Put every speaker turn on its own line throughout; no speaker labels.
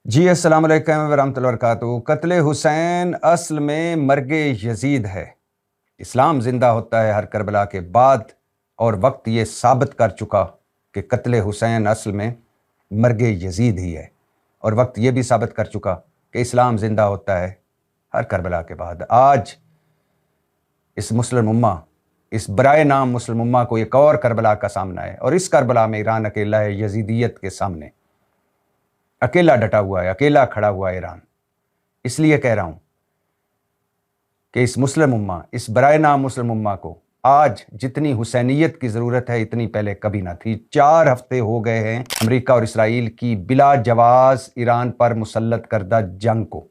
جی السلام علیکم ورحمۃ اللہ وبرکاتہ۔ قتل حسین اصل میں مرگ یزید ہے۔ اسلام زندہ ہوتا ہے ہر کربلا کے بعد، اور وقت یہ ثابت کر چکا کہ قتل حسین اصل میں مرگ یزید ہی ہے، اور وقت یہ بھی ثابت کر چکا کہ اسلام زندہ ہوتا ہے ہر کربلا کے بعد۔ آج اس مسلم امہ، اس برائے نام مسلم امہ کو ایک اور کربلا کا سامنا ہے، اور اس کربلا میں ایران اکیلا ہے یزیدیت کے سامنے، اکیلا ڈٹا ہوا ہے، اکیلا کھڑا ہوا ہے ایران۔ اس لیے کہہ رہا ہوں کہ اس مسلم امہ، اس برائے نام مسلم امہ کو آج جتنی حسینیت کی ضرورت ہے اتنی پہلے کبھی نہ تھی۔ 4 ہفتے ہو گئے ہیں امریکہ اور اسرائیل کی بلا جواز ایران پر مسلط کردہ جنگ کو۔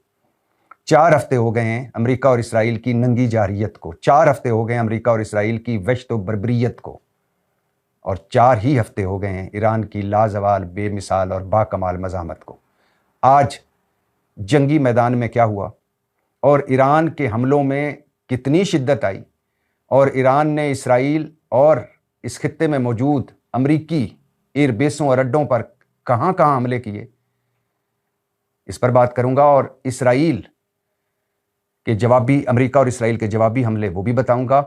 4 ہفتے ہو گئے ہیں امریکہ اور اسرائیل کی ننگی جارحیت کو۔ 4 ہفتے ہو گئے ہیں امریکہ اور اسرائیل کی وحشت و بربریت کو، اور 4 ہی ہفتے ہو گئے ہیں ایران کی لازوال، بے مثال اور باکمال مزاحمت کو۔ آج جنگی میدان میں کیا ہوا، اور ایران کے حملوں میں کتنی شدت آئی، اور ایران نے اسرائیل اور اس خطے میں موجود امریکی ایئر بیسوں اور اڈوں پر کہاں کہاں حملے کیے، اس پر بات کروں گا۔ اور اسرائیل کے جوابی، امریکہ اور اسرائیل کے جوابی حملے وہ بھی بتاؤں گا،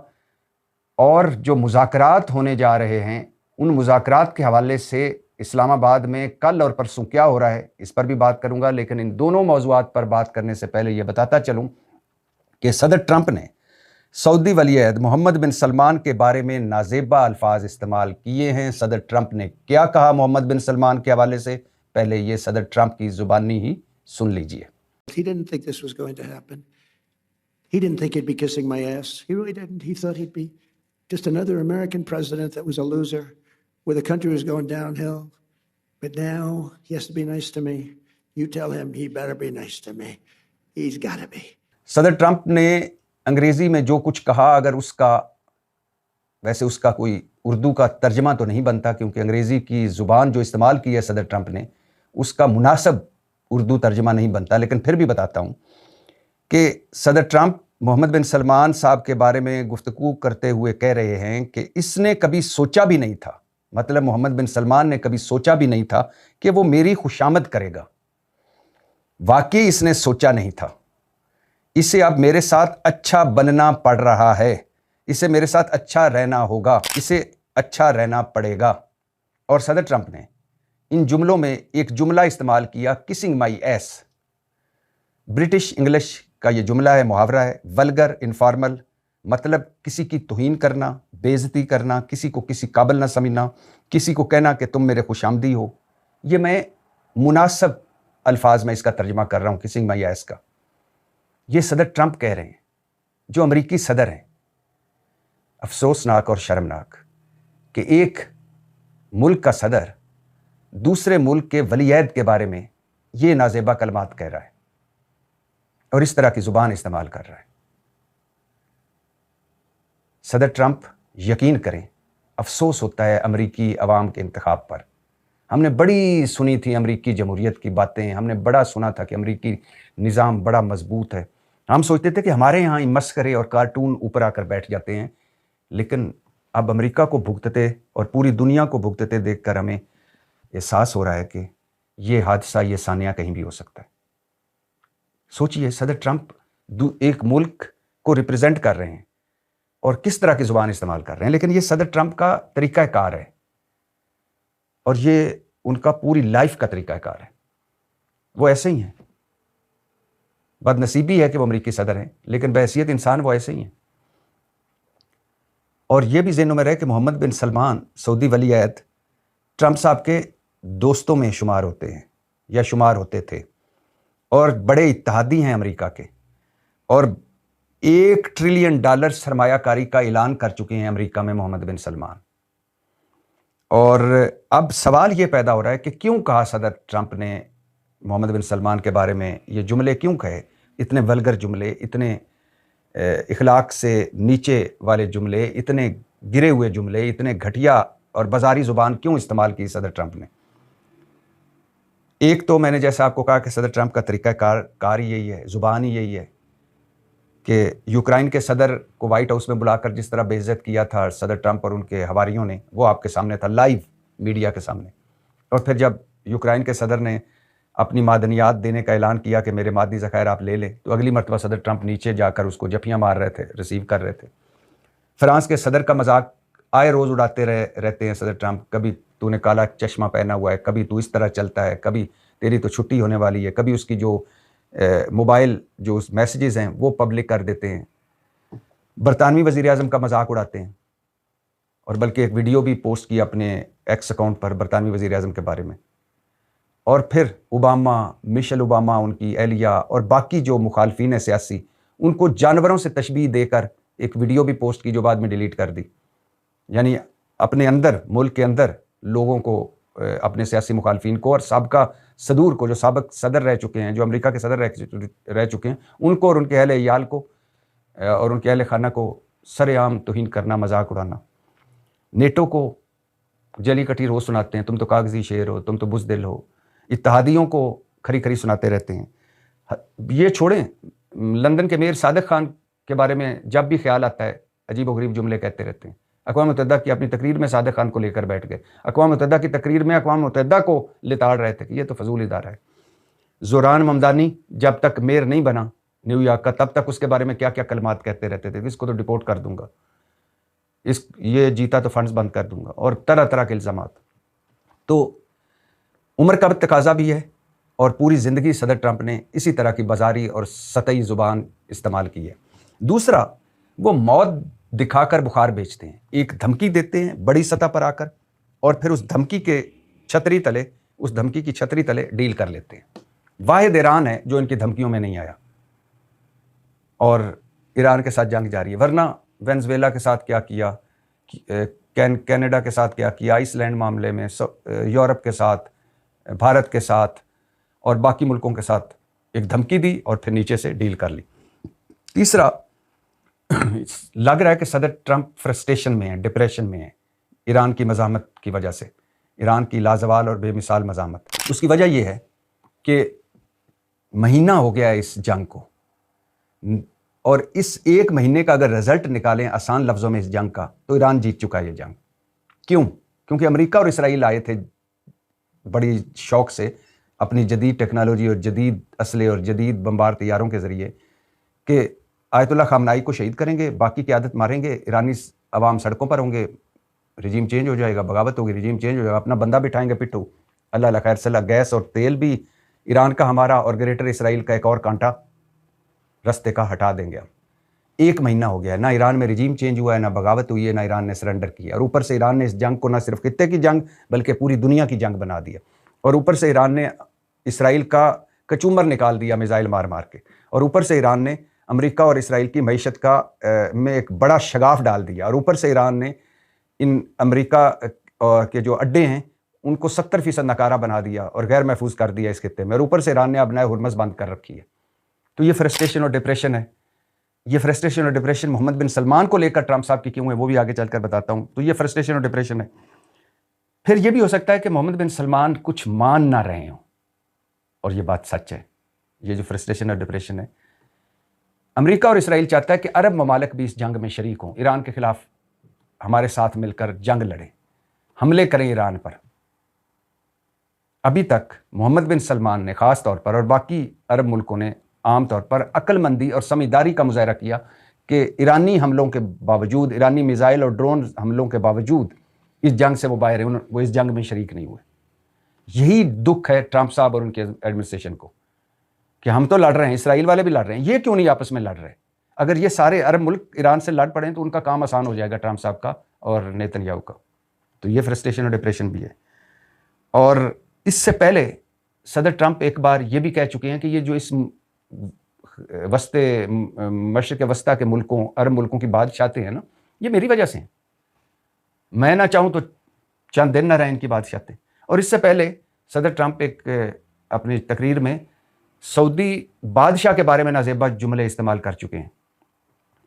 اور جو مذاکرات ہونے جا رہے ہیں ان مذاکرات کے حوالے سے اسلام آباد میں کل اور پرسوں کیا ہو رہا ہے اس پر بھی بات کروں گا۔ لیکن ان دونوں موضوعات پر بات کرنے سے پہلے یہ بتاتا چلوں کہ صدر ٹرمپ نے سعودی ولی عہد محمد بن سلمان کے بارے میں نازیبا الفاظ استعمال کیے ہیں۔ صدر ٹرمپ نے کیا کہا محمد بن سلمان کے حوالے سے، پہلے یہ صدر ٹرمپ کی زبانی ہی سن لیجئے۔
He didn't think this was going to happen. He didn't think he'd be kissing my ass. He really didn't. He thought he'd be just another American president that was a loser, where the country was going downhill. But now he has to be nice to me. You tell him he better be nice to me. He's got to be.
صدر Trump نے انگریزی میں جو کچھ کہا، اگر اس کا ویسے اس کا کوئی اردو کا ترجمہ تو نہیں بنتا، کیونکہ انگریزی کی زبان جو استعمال کی ہے صدر ٹرمپ نے اس کا مناسب اردو ترجمہ نہیں بنتا، لیکن پھر بھی بتاتا ہوں کہ صدر ٹرمپ محمد بن سلمان صاحب کے بارے میں گفتگو کرتے ہوئے کہہ رہے ہیں کہ اس نے کبھی سوچا بھی نہیں تھا، مطلب محمد بن سلمان نے کبھی سوچا بھی نہیں تھا کہ وہ میری خوشامد کرے گا۔ واقعی اس نے سوچا نہیں تھا۔ اسے اب میرے ساتھ اچھا بننا پڑ رہا ہے، اسے میرے ساتھ اچھا رہنا ہوگا، اسے اچھا رہنا پڑے گا۔ اور صدر ٹرمپ نے ان جملوں میں ایک جملہ استعمال کیا، کسنگ مائی ایس۔ برٹش انگلش کا یہ جملہ ہے، محاورہ ہے، ولگر، انفارمل، مطلب کسی کی توہین کرنا، بے عزتی کرنا، کسی کو کسی قابل نہ سمجھنا، کسی کو کہنا کہ تم میرے خوش آمدی ہو۔ یہ میں مناسب الفاظ میں اس کا ترجمہ کر رہا ہوں، کسنگ مائی ایس کا۔ یہ صدر ٹرمپ کہہ رہے ہیں، جو امریکی صدر ہیں۔ افسوسناک اور شرمناک کہ ایک ملک کا صدر دوسرے ملک کے ولی عہد کے بارے میں یہ نازیبا کلمات کہہ رہا ہے اور اس طرح کی زبان استعمال کر رہا ہے۔ صدر ٹرمپ، یقین کریں افسوس ہوتا ہے امریکی عوام کے انتخاب پر۔ ہم نے بڑی سنی تھی امریکی جمہوریت کی باتیں، ہم نے بڑا سنا تھا کہ امریکی نظام بڑا مضبوط ہے۔ ہم سوچتے تھے کہ ہمارے یہاں مسخرے اور کارٹون اوپر آ کر بیٹھ جاتے ہیں، لیکن اب امریکہ کو بھگتتے اور پوری دنیا کو بھگتتے دیکھ کر ہمیں احساس ہو رہا ہے کہ یہ حادثہ، یہ ثانیہ کہیں بھی ہو سکتا ہے۔ سوچئے، صدر ٹرمپ ایک ملک کو ریپرزینٹ کر رہے ہیں اور کس طرح کی زبان استعمال کر رہے ہیں، لیکن یہ صدر ٹرمپ کا طریقہ کار ہے، اور یہ ان کا پوری لائف کا طریقہ کار ہے۔ وہ ایسے ہی ہیں۔ بد نصیبی ہے کہ وہ امریکی صدر ہیں، لیکن بحیثیت انسان وہ ایسے ہی ہیں۔ اور یہ بھی ذہنوں میں رہے کہ محمد بن سلمان سعودی ولی عہد ٹرمپ صاحب کے دوستوں میں شمار ہوتے ہیں یا شمار ہوتے تھے، اور بڑے اتحادی ہیں امریکہ کے، اور $1 ٹریلین سرمایہ کاری کا اعلان کر چکے ہیں امریکہ میں محمد بن سلمان۔ اور اب سوال یہ پیدا ہو رہا ہے کہ کیوں کہا صدر ٹرمپ نے محمد بن سلمان کے بارے میں یہ جملے، کیوں کہے اتنے ولگر جملے، اتنے اخلاق سے نیچے والے جملے، اتنے گرے ہوئے جملے، اتنے گھٹیا اور بازاری زبان کیوں استعمال کی صدر ٹرمپ نے؟ ایک تو میں نے جیسا آپ کو کہا کہ صدر ٹرمپ کا طریقہ کار یہی ہے، زبان ہی یہی ہے کہ یوکرائن کے صدر کو وائٹ ہاؤس میں بلا کر جس طرح بے عزت کیا تھا صدر ٹرمپ اور ان کے حواریوں نے، وہ آپ کے سامنے تھا، لائیو میڈیا کے سامنے۔ اور پھر جب یوکرائن کے صدر نے اپنی معدنیات دینے کا اعلان کیا کہ میرے معدنی ذخائر آپ لے لیں، تو اگلی مرتبہ صدر ٹرمپ نیچے جا کر اس کو جھپیاں مار رہے تھے، ریسیو کر رہے تھے۔ فرانس کے صدر کا مذاق آئے روز اڑاتے رہتے ہیں صدر ٹرمپ، کبھی تو نے کالا چشمہ پہنا ہوا ہے، کبھی تو اس طرح چلتا ہے، کبھی تیری تو چھٹی ہونے والی ہے، کبھی اس کی جو موبائل جو میسیجز ہیں وہ پبلک کر دیتے ہیں۔ برطانوی وزیر اعظم کا مذاق اڑاتے ہیں، اور بلکہ ایک ویڈیو بھی پوسٹ کی اپنے ایکس اکاؤنٹ پر برطانوی وزیر اعظم کے بارے میں۔ اور پھر اوباما، مشیل اوباما، ان کی اہلیہ اور باقی جو مخالفین ہیں سیاسی، ان کو جانوروں سے تشبیہ دے کر ایک ویڈیو بھی پوسٹ کی جو بعد میں ڈیلیٹ کر دی۔ یعنی اپنے اندر، ملک کے اندر لوگوں کو، اپنے سیاسی مخالفین کو اور سابقہ صدور کو، جو سابق صدر رہ چکے ہیں، جو امریکہ کے صدر رہ چکے ہیں، ان کو اور ان کے اہل عیال کو اور ان کے اہل خانہ کو سر عام توہین کرنا، مذاق اڑانا۔ نیٹو کو جلی کٹی روز سناتے ہیں، تم تو کاغذی شیر ہو، تم تو بزدل ہو۔ اتحادیوں کو کھری کھری سناتے رہتے ہیں۔ یہ چھوڑیں، لندن کے میئر صادق خان کے بارے میں جب بھی خیال آتا ہے عجیب و غریب جملے کہتے رہتے ہیں۔ اقوام متحدہ کی اپنی تقریر میں صادق خان کو لے کر بیٹھ گئے، اقوام متحدہ کی تقریر میں اقوام متحدہ کو لتاڑ رہے تھے کہ یہ تو فضول ادارہ ہے۔ زوران ممدانی جب تک میئر نہیں بنا نیو یارک کا، تب تک اس کے بارے میں کیا کیا کلمات کہتے رہتے تھے، اس کو تو ڈپورٹ کر دوں گا، یہ جیتا تو فنڈز بند کر دوں گا، اور طرح طرح کے الزامات۔ تو عمر کا تقاضا بھی ہے، اور پوری زندگی صدر ٹرمپ نے اسی طرح کی بازاری اور سطحی زبان استعمال کی ہے۔ دوسرا، وہ موت دکھا کر بخار بیچتے ہیں، ایک دھمکی دیتے ہیں بڑی سطح پر آ کر، اور پھر اس دھمکی کی چھتری تلے ڈیل کر لیتے ہیں۔ واحد ایران ہے جو ان کی دھمکیوں میں نہیں آیا، اور ایران کے ساتھ جنگ جاری ہے۔ ورنہ وینزویلا کے ساتھ کیا کیا، کینیڈا کے ساتھ کیا کیا، آئس لینڈ معاملے میں، یورپ کے ساتھ، بھارت کے ساتھ اور باقی ملکوں کے ساتھ ایک دھمکی دی اور پھر نیچے سے ڈیل کر لی۔ تیسرا، لگ رہا ہے کہ صدر ٹرمپ فرسٹریشن میں ہیں، ڈپریشن میں ہیں، ایران کی مزاحمت کی وجہ سے، ایران کی لازوال اور بے مثال مزاحمت۔ اس کی وجہ یہ ہے کہ مہینہ ہو گیا ہے اس جنگ کو، اور اس ایک مہینے کا اگر رزلٹ نکالیں آسان لفظوں میں اس جنگ کا، تو ایران جیت چکا ہے یہ جنگ۔ کیوں؟ کیونکہ امریکہ اور اسرائیل آئے تھے بڑی شوق سے اپنی جدید ٹیکنالوجی اور جدید اسلحے اور جدید بمبار طیاروں کے ذریعے کہ آیت اللہ خامنائی کو شہید کریں گے، باقی قیادت ماریں گے، ایرانی عوام سڑکوں پر ہوں گے، رجیم چینج ہو جائے گا، بغاوت ہوگی، رجیم چینج ہو جائے گا، اپنا بندہ بٹھائیں گے پٹھو، اللہ اللہ خیر صلاح۔ گیس اور تیل بھی ایران کا ہمارا، اور گریٹر اسرائیل کا ایک اور کانٹا رستے کا ہٹا دیں گے ہم۔ ایک مہینہ ہو گیا ہے، نہ ایران میں رجیم چینج ہوا ہے، نہ بغاوت ہوئی ہے، نہ ایران نے سرنڈر کیا، اور اوپر سے ایران نے اس جنگ کو نہ صرف خطے کی جنگ بلکہ پوری دنیا کی جنگ بنا دیا، اور اوپر سے ایران نے اسرائیل کا کچومر نکال دیا میزائل مار مار کے، اور اوپر سے ایران نے امریکہ اور اسرائیل کی معیشت کا میں ایک بڑا شگاف ڈال دیا، اور اوپر سے ایران نے ان امریکہ کے جو اڈے ہیں ان کو 70% ناکارہ بنا دیا اور غیر محفوظ کر دیا اس خطے میں، اور اوپر سے ایران نے ابنائے ہرمز بند کر رکھی ہے۔ تو یہ فرسٹریشن اور ڈپریشن ہے۔ یہ فرسٹریشن اور ڈپریشن محمد بن سلمان کو لے کر ٹرمپ صاحب کی کیوں ہے وہ بھی آگے چل کر بتاتا ہوں۔ تو یہ فرسٹریشن اور ڈپریشن ہے۔ پھر یہ بھی ہو سکتا ہے کہ محمد بن سلمان کچھ مان نہ رہے ہوں، اور یہ بات سچ ہے۔ یہ جو فرسٹریشن اور ڈپریشن ہے، امریکہ اور اسرائیل چاہتا ہے کہ عرب ممالک بھی اس جنگ میں شریک ہوں، ایران کے خلاف ہمارے ساتھ مل کر جنگ لڑیں، حملے کریں ایران پر۔ ابھی تک محمد بن سلمان نے خاص طور پر اور باقی عرب ملکوں نے عام طور پر عقل مندی اور سمجھداری کا مظاہرہ کیا کہ ایرانی حملوں کے باوجود، ایرانی میزائل اور ڈرون حملوں کے باوجود اس جنگ سے وہ باہر ہیں، وہ اس جنگ میں شریک نہیں ہوئے۔ یہی دکھ ہے ٹرمپ صاحب اور ان کے ایڈمنسٹریشن کو کہ ہم تو لڑ رہے ہیں، اسرائیل والے بھی لڑ رہے ہیں، یہ کیوں نہیں آپس میں لڑ رہے؟ اگر یہ سارے عرب ملک ایران سے لڑ پڑیں تو ان کا کام آسان ہو جائے گا، ٹرمپ صاحب کا اور نیتن یاہو کا۔ تو یہ فرسٹریشن اور ڈپریشن بھی ہے۔ اور اس سے پہلے صدر ٹرمپ ایک بار یہ بھی کہہ چکے ہیں کہ یہ جو اس مشرق وسطیٰ کے ملکوں، عرب ملکوں کی بادشاہتیں ہیں نا، یہ میری وجہ سے ہیں، میں نہ چاہوں تو چند دن نہ رہیں ان کی بادشاہتیں۔ اور اس سے پہلے صدر ٹرمپ ایک اپنی تقریر میں سعودی بادشاہ کے بارے میں نازیبا جملے استعمال کر چکے ہیں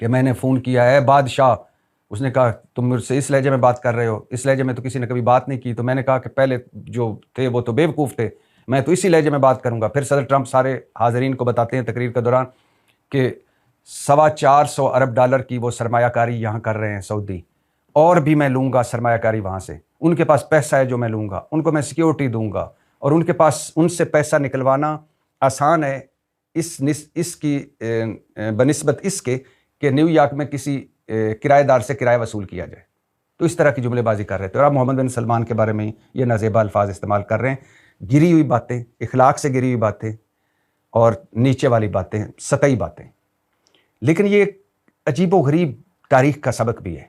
کہ میں نے فون کیا ہے بادشاہ، اس نے کہا تم مجھ سے اس لہجے میں بات کر رہے ہو، اس لہجے میں تو کسی نے کبھی بات نہیں کی۔ تو میں نے کہا کہ پہلے جو تھے وہ تو بے وقوف تھے، میں تو اسی لہجے میں بات کروں گا۔ پھر صدر ٹرمپ سارے حاضرین کو بتاتے ہیں تقریر کے دوران کہ 425 ارب ڈالر کی وہ سرمایہ کاری یہاں کر رہے ہیں سعودی، اور بھی میں لوں گا سرمایہ کاری وہاں سے، ان کے پاس پیسہ ہے جو میں لوں گا، ان کو میں سیکیورٹی دوں گا، اور ان کے پاس ان سے پیسہ نکلوانا آسان ہے اس کی بنسبت اس کے کہ نیو یارک میں کسی کرایہ دار سے کرایہ وصول کیا جائے. تو اس طرح کی جملے بازی کر رہے تھے. اور آپ محمد بن سلمان کے بارے میں یہ نازیبا الفاظ استعمال کر رہے ہیں. گری ہوئی باتیں، اخلاق سے گری ہوئی باتیں اور نیچے والی باتیں، سطحی باتیں. لیکن یہ ایک عجیب و غریب تاریخ کا سبق بھی ہے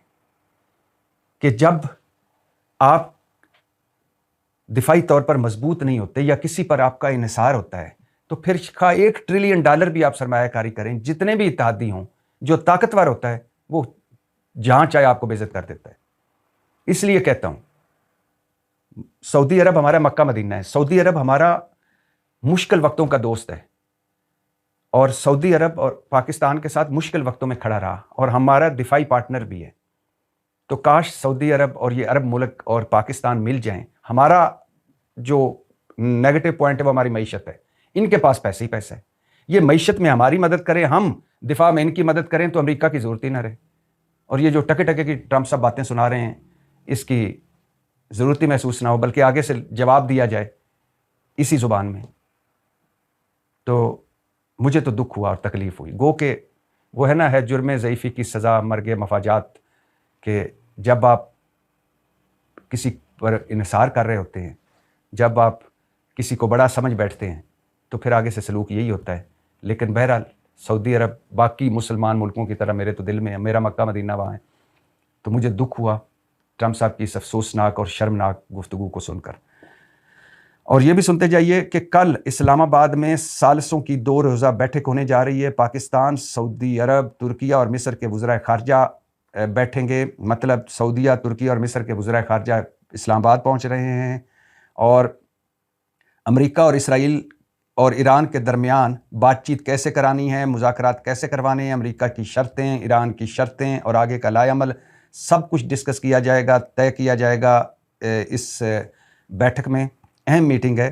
کہ جب آپ دفاعی طور پر مضبوط نہیں ہوتے یا کسی پر آپ کا انحصار ہوتا ہے تو پھر خواہ $1 ٹریلین بھی آپ سرمایہ کاری کریں، جتنے بھی اتحادی ہوں، جو طاقتور ہوتا ہے وہ جہاں چاہے آپ کو بے عزت کر دیتا ہے. اس لیے کہتا ہوں سعودی عرب ہمارا مکہ مدینہ ہے. سعودی عرب ہمارا مشکل وقتوں کا دوست ہے اور سعودی عرب اور پاکستان کے ساتھ مشکل وقتوں میں کھڑا رہا اور ہمارا دفاعی پارٹنر بھی ہے. تو کاش سعودی عرب اور یہ عرب ملک اور پاکستان مل جائیں. ہمارا جو نیگیٹو پوائنٹ ہے وہ ہماری معیشت ہے. ان کے پاس پیسے ہی پیسہ ہے. یہ معیشت میں ہماری مدد کریں، ہم دفاع میں ان کی مدد کریں تو امریکہ کی ضرورت ہی نہ رہے. اور یہ جو ٹکے ٹکے کی ٹرمپ صاحب باتیں سنا رہے ہیں اس کی ضرورت ہی محسوس نہ ہو، بلکہ آگے سے جواب دیا جائے اسی زبان میں. تو مجھے تو دکھ ہوا اور تکلیف ہوئی. گو کہ وہ ہے نا، ہے جرم ضعیفی کی سزا مرگ مفاجات، کہ جب آپ کسی پر انحصار کر رہے ہوتے ہیں، جب آپ کسی کو بڑا سمجھ بیٹھتے ہیں تو پھر آگے سے سلوک یہی ہوتا ہے. لیکن بہرحال سعودی عرب باقی مسلمان ملکوں کی طرح میرے تو دل میں ہے، میرا مکہ مدینہ وہاں ہے. تو مجھے دکھ ہوا ٹرمپ صاحب کی اس افسوسناک اور شرمناک گفتگو کو سن کر. اور یہ بھی سنتے جائیے کہ کل اسلام آباد میں ثالثوں کی 2 روزہ بیٹھک ہونے جا رہی ہے. پاکستان، سعودی عرب، ترکیہ اور مصر کے وزراء خارجہ بیٹھیں گے. مطلب سعودیہ، ترکیہ اور مصر کے وزراء خارجہ اسلام آباد پہنچ رہے ہیں اور امریکہ اور اسرائیل اور ایران کے درمیان بات چیت کیسے کرانی ہے، مذاکرات کیسے کروانے ہیں، امریکہ کی شرطیں، ایران کی شرطیں اور آگے کا لائے عمل سب کچھ ڈسکس کیا جائے گا، طے کیا جائے گا. اس بیٹھک میں اہم میٹنگ ہے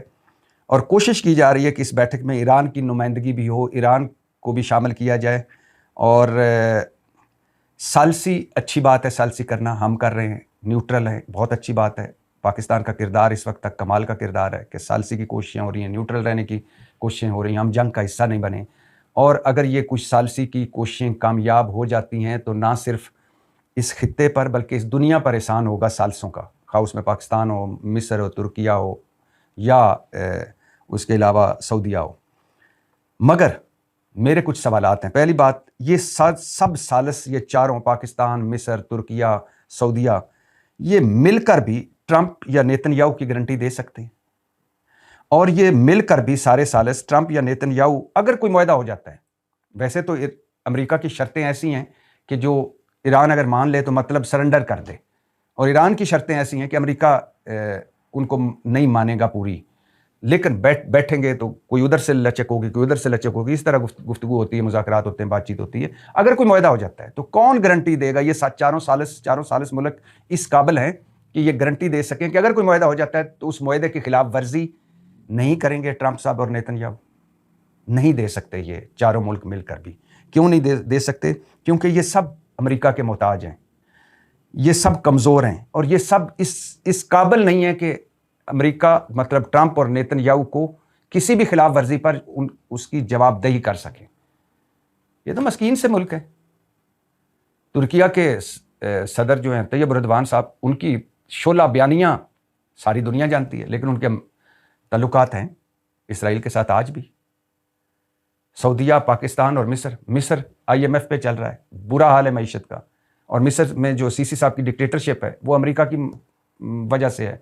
اور کوشش کی جا رہی ہے کہ اس بیٹھک میں ایران کی نمائندگی بھی ہو، ایران کو بھی شامل کیا جائے. اور ثالثی اچھی بات ہے، ثالثی کرنا ہم کر رہے ہیں، نیوٹرل ہے، بہت اچھی بات ہے. پاکستان کا کردار اس وقت تک کمال کا کردار ہے کہ ثالثی کی کوششیں ہو رہی ہیں، نیوٹرل رہنے کی کوششیں ہو رہی ہیں، ہم جنگ کا حصہ نہیں بنے. اور اگر یہ کچھ ثالثی کی کوششیں کامیاب ہو جاتی ہیں تو نہ صرف اس خطے پر بلکہ اس دنیا پر احسان ہوگا ثالثوں کا، خواہ اس میں پاکستان ہو، مصر ہو، ترکیہ ہو یا اس کے علاوہ سعودیہ ہو. مگر میرے کچھ سوالات ہیں. پہلی بات، یہ سب ثالث، یہ چاروں پاکستان، مصر، ترکیہ، سعودیہ، یہ مل کر بھی ٹرمپ یا نیتن یاہو کی گارنٹی دے سکتے ہیں؟ اور یہ مل کر بھی سارے ثالث ٹرمپ یا نیتن یاہو اگر کوئی معاہدہ ہو جاتا ہے، ویسے تو امریکہ کی شرطیں ایسی ہیں کہ جو ایران اگر مان لے تو مطلب سرنڈر کر دے، اور ایران کی شرطیں ایسی ہیں کہ امریکہ ان کو نہیں مانے گا پوری، لیکن بیٹھیں گے تو کوئی ادھر سے لچک ہوگی، کوئی ادھر سے لچک ہوگی، اس طرح گفتگو ہوتی ہے، مذاکرات ہوتے ہیں، بات چیت ہوتی ہے. اگر کوئی معاہدہ ہو جاتا ہے تو کون گارنٹی دے گا؟ یہ چاروں ثالث ملک اس قابل ہیں کہ یہ گارنٹی دے سکیں کہ اگر کوئی معاہدہ ہو جاتا ہے تو اس معاہدے کے خلاف ورزی نہیں کریں گے ٹرمپ صاحب اور نیتن یاہو؟ نہیں دے سکتے. یہ چاروں ملک مل کر بھی کیوں نہیں دے سکتے؟ کیونکہ یہ سب امریکہ کے محتاج ہیں، یہ سب کمزور ہیں اور یہ سب اس قابل نہیں ہے کہ امریکہ مطلب ٹرمپ اور نیتن یاہو کو کسی بھی خلاف ورزی پر اس کی جواب دہی کر سکیں. یہ تو مسکین سے ملک ہے. ترکیہ کے صدر جو ہیں طیب اردوان صاحب، ان کی شعلہ بیانیاں ساری دنیا جانتی ہے، لیکن ان کے تعلقات ہیں اسرائیل کے ساتھ آج بھی. سعودیہ، پاکستان اور مصر IMF پہ چل رہا ہے، برا حال ہے معیشت کا. اور مصر میں جو سی صاحب کی ڈکٹیٹرشپ ہے وہ امریکہ کی وجہ سے ہے.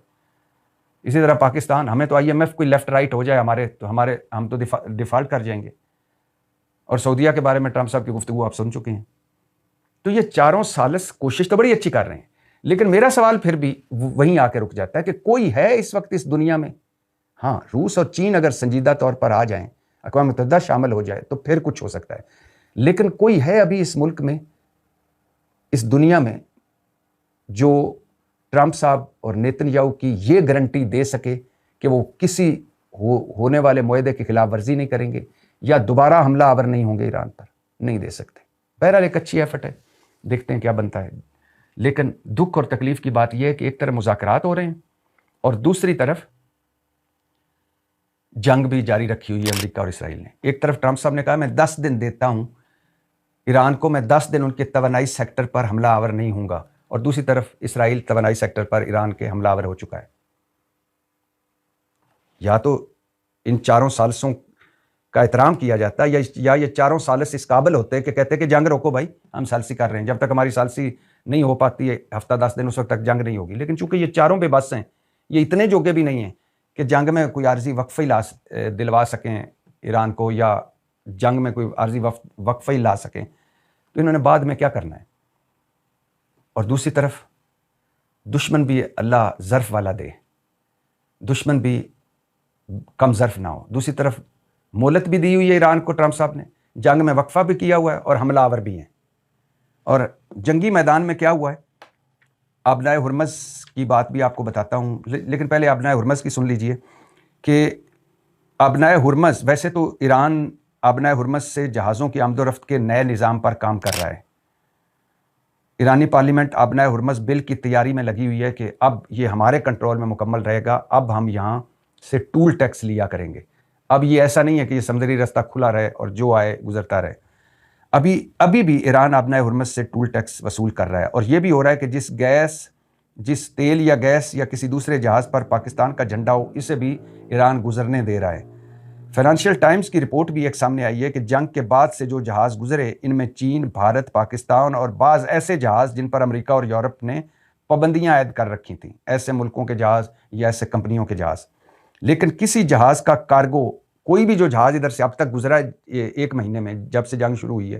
اسی طرح پاکستان، ہمیں تو IMF کوئی لیفٹ رائٹ ہو جائے ہم تو ڈیفالٹ کر جائیں گے. اور سعودیہ کے بارے میں ٹرمپ صاحب کی گفتگو آپ سن چکے ہیں. تو یہ چاروں ثالث کوشش تو بڑی اچھی کر رہے ہیں، لیکن میرا سوال پھر بھی وہیں آ کے رک جاتا ہے کہ کوئی ہے اس وقت اس دنیا میں، ہاں روس اور چین اگر سنجیدہ طور پر آ جائیں، اقوام متحدہ شامل ہو جائے تو پھر کچھ ہو سکتا ہے، لیکن کوئی ہے ابھی اس ملک میں، اس دنیا میں، جو ٹرمپ صاحب اور نیتن یاہو کی یہ گارنٹی دے سکے کہ وہ کسی ہونے والے معاہدے کی خلاف ورزی نہیں کریں گے یا دوبارہ حملہ آور نہیں ہوں گے ایران پر؟ نہیں دے سکتے. بہرحال ایک اچھی ایفرٹ ہے، دیکھتے ہیں کیا بنتا ہے. لیکن دکھ اور تکلیف کی بات یہ ہے کہ ایک طرف مذاکرات ہو رہے ہیں اور دوسری طرف جنگ بھی جاری رکھی ہوئی ہے امریکہ اور اسرائیل نے. ایک طرف ٹرمپ صاحب نے کہا میں 10 دن دیتا ہوں ایران کو, میں 10 دن ان کے توانائی سیکٹر پر حملہ آور نہیں ہوں گا, اور دوسری طرف اسرائیل توانائی سیکٹر پر ایران کے حملہ آور ہو چکا ہے. یا تو ان چاروں سالسوں کا احترام کیا جاتا ہے یا یہ چاروں سالس اس قابل ہوتے کہ کہتے کہ جنگ روکو بھائی, ہم سالسی کر رہے ہیں, جب تک ہماری سالسی نہیں ہو پاتی ہے ہفتہ 10 دن اس وقت تک جنگ نہیں ہوگی. لیکن چونکہ یہ چاروں بے بس ہیں, یہ اتنے جوگے بھی نہیں ہیں کہ جنگ میں کوئی عارضی وقفہ ہی دلوا سکیں ایران کو, یا جنگ میں کوئی عارضی وقفہ ہی لا سکیں, تو انہوں نے بعد میں کیا کرنا ہے. اور دوسری طرف دشمن بھی اللہ ظرف والا دے, دشمن بھی کم ظرف نہ ہو. دوسری طرف مہلت بھی دی ہوئی ہے ایران کو ٹرمپ صاحب نے, جنگ میں وقفہ بھی کیا ہوا ہے اور حملہ آور بھی ہیں. اور جنگی میدان میں کیا ہوا ہے, آبنائے ہرمز کی بات بھی آپ کو بتاتا ہوں, لیکن پہلے آبنائے ہرمز کی سن لیجئے کہ آبنائے ہرمز, ویسے تو ایران آبنائے ہرمز سے جہازوں کی آمد و رفت کے نئے نظام پر کام کر رہا ہے. ایرانی پارلیمنٹ آبنائے ہرمز بل کی تیاری میں لگی ہوئی ہے کہ اب یہ ہمارے کنٹرول میں مکمل رہے گا, اب ہم یہاں سے ٹول ٹیکس لیا کریں گے. اب یہ ایسا نہیں ہے کہ یہ سمندری رستہ کھلا رہے اور جو آئے گزرتا رہے. ابھی بھی ایران آبنائے ہرمز سے ٹول ٹیکس وصول کر رہا ہے, اور یہ بھی ہو رہا ہے کہ جس تیل یا گیس یا کسی دوسرے جہاز پر پاکستان کا جھنڈا ہو, اسے بھی ایران گزرنے دے رہا ہے. فائنانشل ٹائمز کی رپورٹ بھی ایک سامنے آئی ہے کہ جنگ کے بعد سے جو جہاز گزرے, ان میں چین, بھارت, پاکستان اور بعض ایسے جہاز جن پر امریکہ اور یورپ نے پابندیاں عائد کر رکھی تھیں, ایسے ملکوں کے جہاز یا ایسے کمپنیوں کے جہاز. لیکن کسی جہاز کا کارگو, کوئی بھی جو جہاز ادھر سے اب تک گزرا ہے 1 مہینے میں جب سے جنگ شروع ہوئی ہے,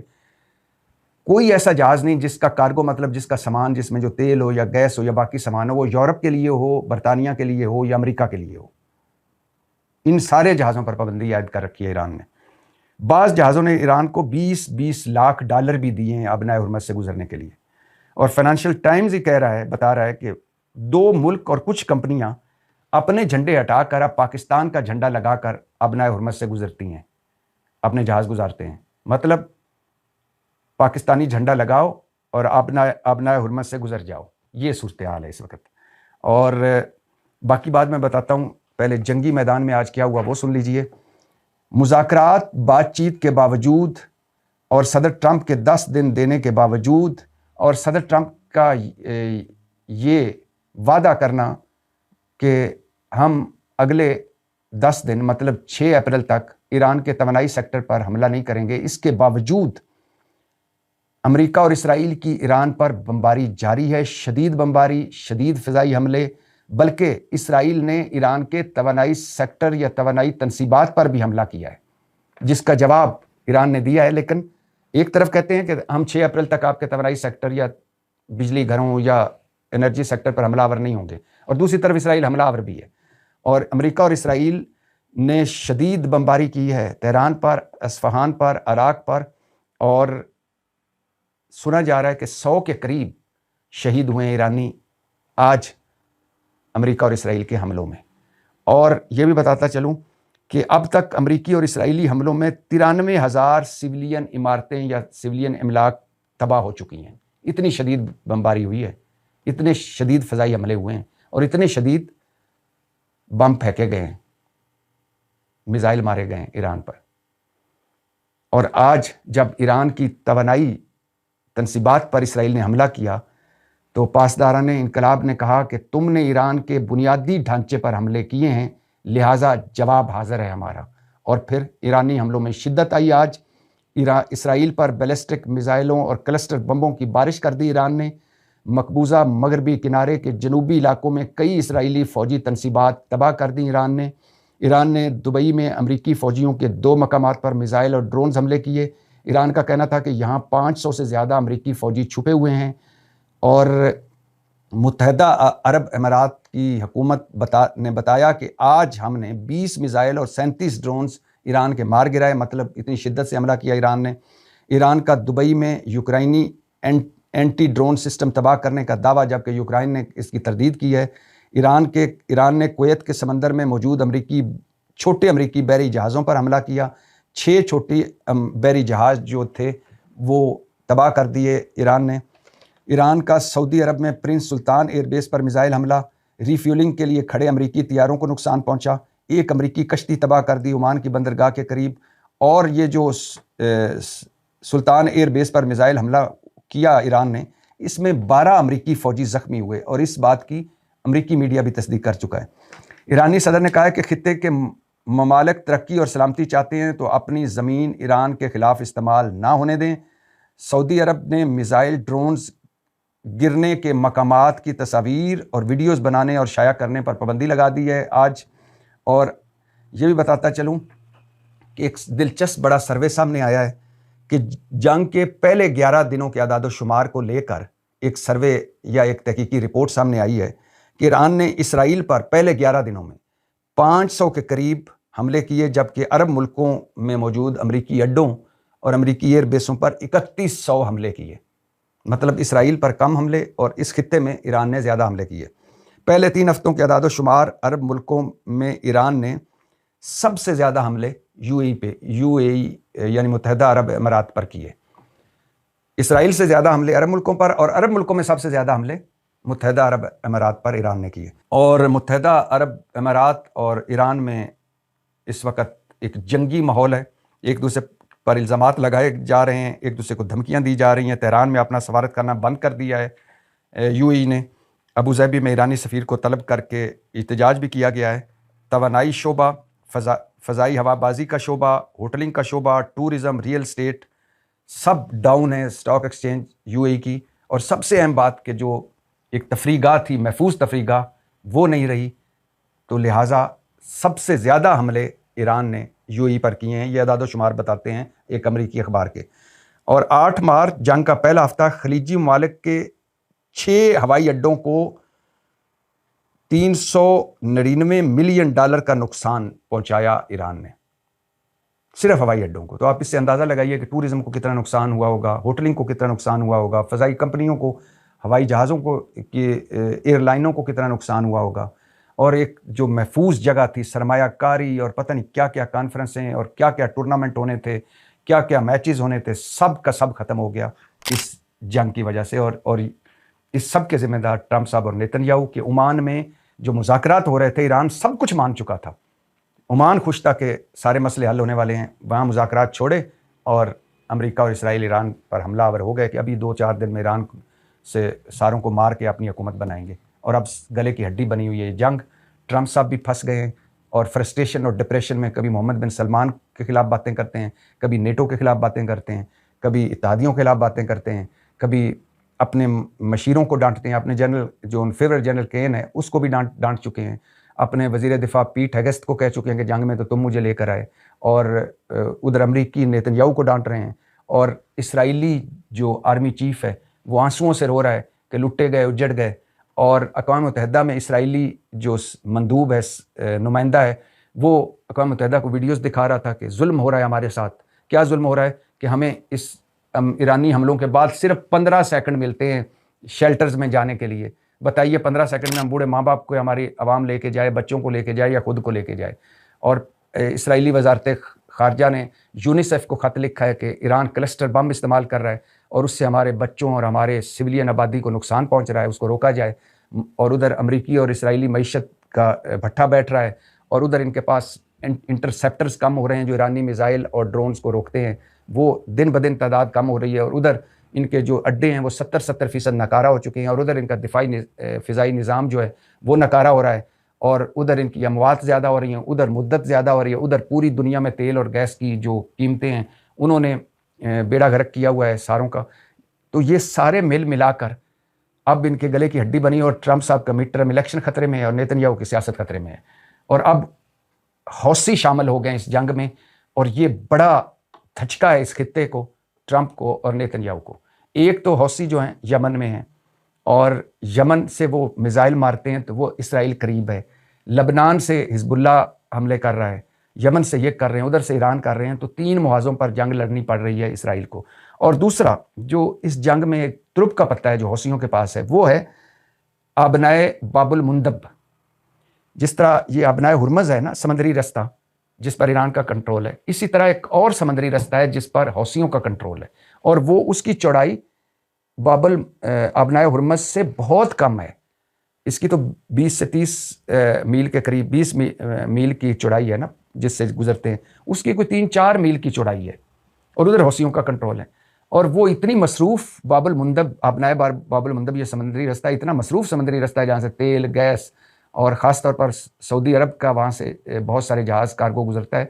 کوئی ایسا جہاز نہیں جس کا کارگو, مطلب جس کا سامان, جس میں جو تیل ہو یا گیس ہو یا باقی سامان ہو, وہ یورپ کے لیے ہو, برطانیہ کے لیے ہو یا امریکہ کے لیے ہو. ان سارے جہازوں پر پابندی عائد کر رکھی ہے ایران نے. بعض جہازوں نے ایران کو $20 لاکھ بھی دیے ہیں آبنائے ہرمز سے گزرنے کے لیے. اور فائنانشل ٹائمز ہی بتا رہا ہے کہ 2 ملک اور کچھ کمپنیاں اپنے جھنڈے ہٹا کر اب پاکستان کا جھنڈا لگا کر آبنائے ہرمز سے گزرتی ہیں, اپنے جہاز گزارتے ہیں. مطلب پاکستانی جھنڈا لگاؤ اور آبنائے ہرمز سے گزر جاؤ. یہ صورتحال ہے اس وقت. اور باقی بات میں بتاتا ہوں, پہلے جنگی میدان میں آج کیا ہوا وہ سن لیجئے. مذاکرات بات چیت کے باوجود اور صدر ٹرمپ کے 10 دن دینے کے باوجود اور صدر ٹرمپ کا یہ وعدہ کرنا کہ ہم اگلے 10 دن مطلب 6 اپریل تک ایران کے توانائی سیکٹر پر حملہ نہیں کریں گے, اس کے باوجود امریکہ اور اسرائیل کی ایران پر بمباری جاری ہے, شدید بمباری, شدید فضائی حملے. بلکہ اسرائیل نے ایران کے توانائی سیکٹر یا توانائی تنصیبات پر بھی حملہ کیا ہے, جس کا جواب ایران نے دیا ہے. لیکن ایک طرف کہتے ہیں کہ ہم 6 اپریل تک آپ کے توانائی سیکٹر یا بجلی گھروں یا انرجی سیکٹر پر حملہ آور نہیں ہوں گے, اور دوسری طرف اسرائیل حملہ آور بھی ہے. اور امریکہ اور اسرائیل نے شدید بمباری کی ہے تہران پر, اصفہان پر, عراق پر, اور سنا جا رہا ہے کہ 100 کے قریب شہید ہوئے ایرانی آج امریکہ اور اسرائیل کے حملوں میں. اور یہ بھی بتاتا چلوں کہ اب تک امریکی اور اسرائیلی حملوں میں 93,000 سویلین عمارتیں یا سویلین املاک تباہ ہو چکی ہیں. اتنی شدید بمباری ہوئی ہے, اتنے شدید فضائی حملے ہوئے ہیں, اور اتنے شدید بم پھینکے گئے ہیں, میزائل مارے گئے ہیں ایران پر. اور آج جب ایران کی توانائی تنصیبات پر اسرائیل نے حملہ کیا تو پاسداران انقلاب نے کہا کہ تم نے ایران کے بنیادی ڈھانچے پر حملے کیے ہیں, لہٰذا جواب حاضر ہے ہمارا. اور پھر ایرانی حملوں میں شدت آئی. آج اسرائیل پر بیلسٹک میزائلوں اور کلسٹر بمبوں کی بارش کر دی ایران نے. مقبوضہ مغربی کنارے کے جنوبی علاقوں میں کئی اسرائیلی فوجی تنصیبات تباہ کر دی ایران نے دبئی میں امریکی فوجیوں کے 2 مقامات پر میزائل اور ڈرونز حملے کیے. ایران کا کہنا تھا کہ یہاں 500 سے زیادہ امریکی فوجی چھپے ہوئے ہیں. اور متحدہ عرب امارات کی حکومت نے بتایا کہ آج ہم نے 20 میزائل اور 37 ڈرونز ایران کے مار گرائے. مطلب اتنی شدت سے حملہ کیا ایران نے. ایران کا دبئی میں یوکرائنی اینٹی ڈرون سسٹم تباہ کرنے کا دعویٰ, جبکہ یوکرائن نے اس کی تردید کی ہے. ایران نے کویت کے سمندر میں موجود چھوٹے امریکی بحری جہازوں پر حملہ کیا. 6 چھوٹی بحری جہاز جو تھے وہ تباہ کر دیے ایران نے. ایران کا سعودی عرب میں پرنس سلطان ایئر بیس پر میزائل حملہ, ری فیولنگ کے لیے کھڑے امریکی طیاروں کو نقصان پہنچا. ایک امریکی کشتی تباہ کر دی عمان کی بندرگاہ کے قریب، اور یہ جو سلطان ایئر بیس پر میزائل حملہ کیا ایران نے، اس میں 12 امریکی فوجی زخمی ہوئے، اور اس بات کی امریکی میڈیا بھی تصدیق کر چکا ہے۔ ایرانی صدر نے کہا ہے کہ خطے کے ممالک ترقی اور سلامتی چاہتے ہیں تو اپنی زمین ایران کے خلاف استعمال نہ ہونے دیں۔ سعودی عرب نے میزائل ڈرونز گرنے کے مقامات کی تصاویر اور ویڈیوز بنانے اور شائع کرنے پر پابندی لگا دی ہے آج۔ اور یہ بھی بتاتا چلوں کہ ایک دلچسپ بڑا سروے سامنے آیا ہے کہ جنگ کے پہلے 11 دنوں کے اعداد و شمار کو لے کر ایک سروے یا ایک تحقیقی رپورٹ سامنے آئی ہے کہ ایران نے اسرائیل پر پہلے 11 دنوں میں 500 کے قریب حملے کیے، جبکہ عرب ملکوں میں موجود امریکی اڈوں اور امریکی ایئر بیسوں پر 3100 حملے کیے۔ مطلب اسرائیل پر کم حملے اور اس خطے میں ایران نے زیادہ حملے کیے۔ پہلے 3 ہفتوں کے اعداد و شمار عرب ملکوں میں ایران نے سب سے زیادہ حملے یو اے ای یعنی متحدہ عرب امارات پر کیے۔ اسرائیل سے زیادہ حملے عرب ملکوں پر، اور عرب ملکوں میں سب سے زیادہ حملے متحدہ عرب امارات پر ایران نے کیے۔ اور متحدہ عرب امارات اور ایران میں اس وقت ایک جنگی ماحول ہے، ایک دوسرے پر الزامات لگائے جا رہے ہیں، ایک دوسرے کو دھمکیاں دی جا رہی ہیں۔ تہران میں اپنا سفارت کرنا بند کر دیا ہے یو اے ای نے۔ ابو ظہبی میں ایرانی سفیر کو طلب کر کے احتجاج بھی کیا گیا ہے۔ توانائی شعبہ، فضائی ہوا بازی کا شعبہ، ہوٹلنگ کا شعبہ، ٹورزم، ریئل اسٹیٹ سب ڈاؤن ہے، اسٹاک ایکسچینج یو اے ای کی۔ اور سب سے اہم بات کہ جو ایک تفریح گاہ تھی، محفوظ تفریح گاہ، وہ نہیں رہی، تو لہٰذا سب سے زیادہ حملے ایران نے یو اے ای پر کیے ہیں، یہ اعداد و شمار بتاتے ہیں ایک امریکی اخبار کے۔ اور 8 مارچ جنگ کا پہلا ہفتہ خلیجی ممالک کے 6 ہوائی اڈوں کو $399 ملین کا نقصان پہنچایا ایران نے، صرف ہوائی اڈوں کو۔ تو آپ اس سے اندازہ لگائیے کہ ٹورزم کو کتنا نقصان ہوا ہوگا، ہوٹلنگ کو کتنا نقصان ہوا ہوگا، فضائی کمپنیوں کو، ہوائی جہازوں کو، ایئر لائنوں کو کتنا نقصان ہوا ہوگا۔ اور ایک جو محفوظ جگہ تھی، سرمایہ کاری اور پتہ نہیں کیا کیا کانفرنسیں اور کیا کیا ٹورنامنٹ ہونے تھے، کیا کیا میچز ہونے تھے، سب کا سب ختم ہو گیا اس جنگ کی وجہ سے۔ اور اس سب کے ذمہ دار ٹرمپ صاحب اور نیتن یاہو کہ عمان میں جو مذاکرات ہو رہے تھے، ایران سب کچھ مان چکا تھا، عمان خوش تھا کہ سارے مسئلے حل ہونے والے ہیں، وہاں مذاکرات چھوڑے اور امریکہ اور اسرائیل ایران پر حملہ آور ہو گئے کہ ابھی 2-4 دن میں ایران سے ساروں کو مار کے اپنی حکومت بنائیں گے۔ اور اب گلے کی ہڈی بنی ہوئی ہے یہ جنگ۔ ٹرمپ صاحب بھی پھنس گئے ہیں اور فرسٹریشن اور ڈپریشن میں، کبھی محمد بن سلمان کے خلاف باتیں کرتے ہیں، کبھی نیٹو کے خلاف باتیں کرتے ہیں، کبھی اتحادیوں کے خلاف باتیں کرتے ہیں، کبھی اپنے مشیروں کو ڈانٹتے ہیں، اپنے جنرل جو ان فیور جنرل کین ہے اس کو بھی ڈانٹ چکے ہیں، اپنے وزیر دفاع پیٹ ہیگسٹ کو کہہ چکے ہیں کہ جنگ میں تو تم مجھے لے کر آئے، اور ادھر امریکی نیتن یاہو کو ڈانٹ رہے ہیں، اور اسرائیلی جو آرمی چیف ہے وہ آنسوؤں سے رو رہا ہے کہ لٹے گئے، اجڑ گئے۔ اور اقوام متحدہ میں اسرائیلی جو مندوب ہے، نمائندہ ہے، وہ اقوام متحدہ کو ویڈیوز دکھا رہا تھا کہ ظلم ہو رہا ہے ہمارے ساتھ۔ کیا ظلم ہو رہا ہے کہ ہمیں اس ایرانی حملوں کے بعد صرف 15 سیکنڈ ملتے ہیں شیلٹرز میں جانے کے لیے۔ بتائیے 15 سیکنڈ میں ہم بوڑھے ماں باپ کو ہماری عوام لے کے جائے، بچوں کو لے کے جائے یا خود کو لے کے جائے۔ اور اسرائیلی وزارت خارجہ نے یونیسیف کو خط لکھا ہے کہ ایران کلسٹر بم استعمال کر رہا ہے اور اس سے ہمارے بچوں اور ہمارے سویلین آبادی کو نقصان پہنچ رہا ہے، اس کو روکا جائے۔ اور ادھر امریکی اور اسرائیلی معیشت کا بھٹا بیٹھ رہا ہے، اور ادھر ان کے پاس انٹرسیپٹرز کم ہو رہے ہیں جو ایرانی میزائل اور ڈرونز کو روکتے ہیں، وہ دن بدن تعداد کم ہو رہی ہے، اور ادھر ان کے جو اڈے ہیں وہ 70% ناکارہ ہو چکے ہیں، اور ادھر ان کا دفاعی فضائی نظام جو ہے وہ ناکارہ ہو رہا ہے، اور ادھر ان کی اموات زیادہ ہو رہی ہیں، ادھر مدت زیادہ ہو رہی ہے، ادھر پوری دنیا میں تیل اور گیس کی جو قیمتیں ہیں انہوں نے بیڑا غرق کیا ہوا ہے ساروں کا۔ تو یہ سارے مل ملا کر اب ان کے گلے کی ہڈی بنی، اور ٹرمپ صاحب کا مڈ ٹرم الیکشن خطرے میں ہے اور نیتن یاہو کی سیاست خطرے میں ہے، اور اب حوثی شامل ہو گئے اس جنگ میں، اور یہ بڑا دھچکا ہے اس خطے کو، ٹرمپ کو اور نیتن یاہو کو۔ ایک تو حوثی جو ہیں یمن میں ہیں، اور یمن سے وہ میزائل مارتے ہیں تو وہ اسرائیل قریب ہے، لبنان سے حزب اللہ حملے کر رہا ہے، یمن سے یہ کر رہے ہیں، ادھر سے ایران کر رہے ہیں، تو 3 محاذوں پر جنگ لڑنی پڑ رہی ہے اسرائیل کو۔ اور دوسرا جو اس جنگ میں ایک ترپ کا پتہ ہے جو حوثیوں کے پاس ہے، وہ ہے آبنائے باب المندب۔ جس طرح یہ آبنائے ہرمز ہے نا، سمندری رستہ جس پر ایران کا کنٹرول ہے، اسی طرح ایک اور سمندری رستہ ہے جس پر حوثیوں کا کنٹرول ہے، اور وہ اس کی چوڑائی آبنائے ہرمز سے بہت کم ہے، اس کی تو 20 سے 30 میل کے قریب 20 میل کی چوڑائی ہے نا جس سے گزرتے ہیں، اس کی کوئی 3-4 میل کی چوڑائی ہے، اور ادھر حوثیوں کا کنٹرول ہے، اور وہ اتنی مصروف باب المندب، آپ نئے باب المندب، یہ سمندری رستہ اتنا مصروف سمندری رستہ ہے جہاں سے تیل، گیس اور خاص طور پر سعودی عرب کا وہاں سے بہت سارے جہاز کارگو گزرتا ہے،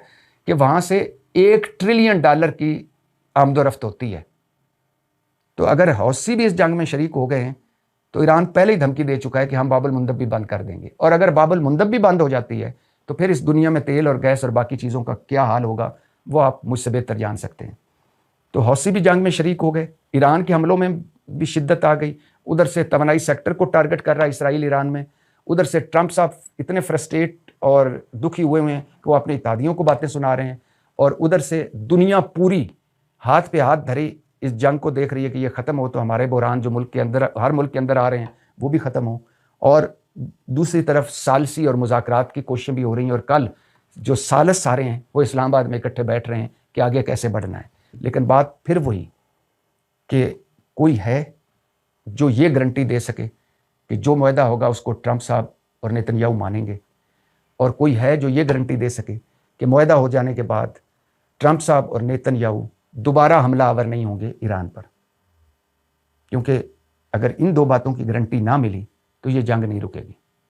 کہ وہاں سے $1 ٹریلین کی آمد و رفت ہوتی ہے۔ تو اگر حوثی بھی اس جنگ میں شریک ہو گئے ہیں تو ایران پہلے ہی دھمکی دے چکا ہے کہ ہم باب المندب بھی بند کر دیں گے، اور اگر باب المندب بھی بند ہو جاتی ہے تو پھر اس دنیا میں تیل اور گیس اور باقی چیزوں کا کیا حال ہوگا وہ آپ مجھ سے بہتر جان سکتے ہیں۔ تو حوثی بھی جنگ میں شریک ہو گئے، ایران کے حملوں میں بھی شدت آ گئی، ادھر سے توانائی سیکٹر کو ٹارگٹ کر رہا ہے اسرائیل ایران میں، ادھر سے ٹرمپ صاحب اتنے فرسٹریٹ اور دکھی ہوئے ہیں کہ وہ اپنے اتحادیوں کو باتیں سنا رہے ہیں، اور ادھر سے دنیا پوری ہاتھ پہ ہاتھ دھرے اس جنگ کو دیکھ رہی ہے کہ یہ ختم ہو تو ہمارے بحران جو ملک کے اندر، ہر ملک کے اندر آ رہے ہیں، وہ بھی ختم ہوں، اور دوسری طرف ثالثی اور مذاکرات کی کوششیں بھی ہو رہی ہیں، اور کل جو ثالث سارے ہیں وہ اسلام آباد میں اکٹھے بیٹھ رہے ہیں کہ آگے کیسے بڑھنا ہے۔ لیکن بات پھر وہی کہ کوئی ہے جو یہ گارنٹی دے سکے کہ جو معاہدہ ہوگا اس کو ٹرمپ صاحب اور نیتن یاہو مانیں گے، اور کوئی ہے جو یہ گارنٹی دے سکے کہ معاہدہ ہو جانے کے بعد ٹرمپ صاحب اور نیتن یاہو دوبارہ حملہ آور نہیں ہوں گے ایران پر؟ کیونکہ اگر ان دو باتوں کی گارنٹی نہ ملی تو یہ جنگ نہیں رکے گی۔